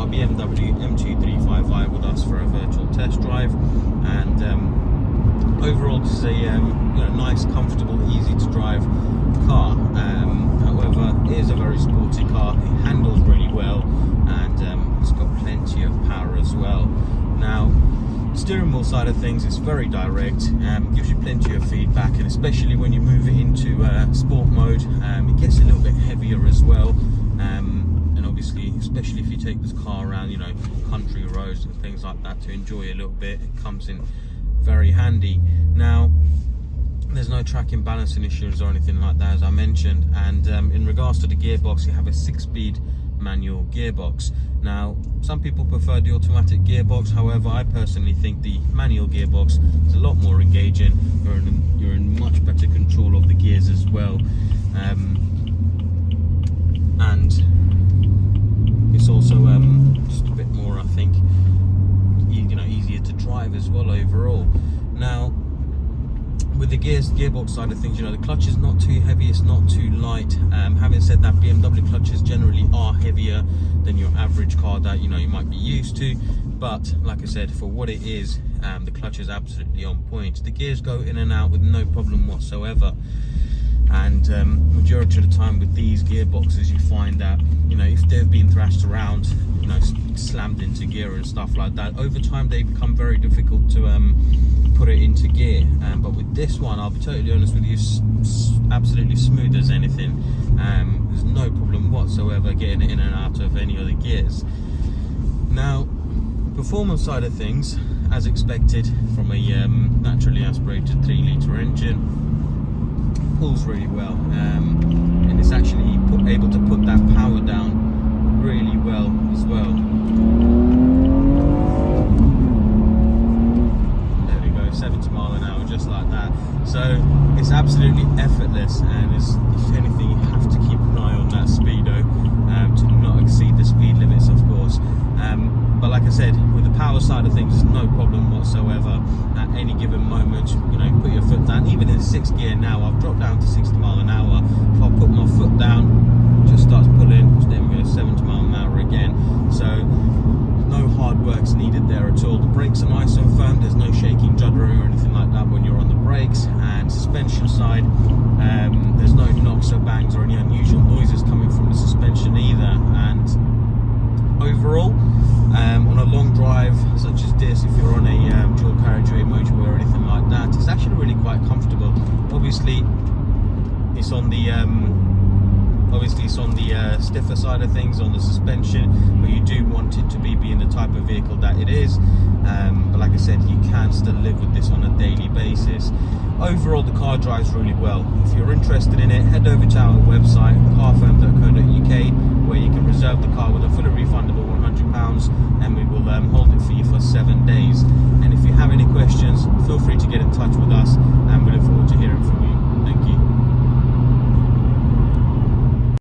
BMW m235i with us for a virtual test drive, and overall this is a nice, comfortable, easy to drive car. However, it is a very sporty car. It handles really well, and it's got plenty of power as well. Now, steering wheel side of things is very direct, gives you plenty of feedback, and especially when you move it into sport mode, it gets a little bit heavier as well. And obviously, especially if you take this car around, country roads and things like that to enjoy a little bit, it comes in very handy. Now, there's no tracking balancing issues or anything like that, as I mentioned, and in regards to the gearbox, you have a 6-speed manual gearbox. Now, some people prefer the automatic gearbox, however I personally think the manual gearbox is a lot more engaging. You're in much better control of the gears as well, and it's also just a bit more, I think, easier to drive as well overall. Now, with the gearbox side of things, the clutch is not too heavy, it's not too light. Having said that, BMW clutches generally are heavier than your average car that you might be used to, but like I said, for what it is, the clutch is absolutely on point. The gears go in and out with no problem whatsoever, and majority of the time with these gearboxes, you find that if they've been thrashed around, slammed into gear and stuff like that, over time they become very difficult to put it into gear. But with this one, I'll be totally honest with you, absolutely smooth as anything. There's no problem whatsoever getting it in and out of any other gears. Now, performance side of things, as expected from a naturally aspirated 3-litre engine, pulls really well, and it's actually able to put that power down really well as well. There we go, 70 mile an hour, just like that. So it's absolutely effortless, and if anything, you have to keep an eye on that speedo to not exceed the speed limits, of course. But like I said, with the power side of things, there's no problem whatsoever. At any given moment, put your foot down. Even in 6th gear now, I've dropped down to 60 mile an hour. If I put my foot down, it just starts pulling. There we go, 70 mile an hour again. So no hard work's needed there at all. The brakes are nice and firm. There's no shaking, juddering or anything like that when you're on the brakes. And suspension side, there's no knocks or bangs or any unusual noises coming from the suspension either. And overall, on a long drive such as this, if you're on a dual carriageway motorway or anything like that, it's actually really quite comfortable. Obviously it's on the stiffer side of things on the suspension, but you do want it to be being the type of vehicle that it is. But like I said, you can still live with this on a daily basis. Overall, the car drives really well. If you're interested in it, head over to our website, carfirm.co.uk, where you can reserve the car with a fully refundable £100, and we will hold it for you for 7 days. And if you have any questions, feel free to get in touch with us,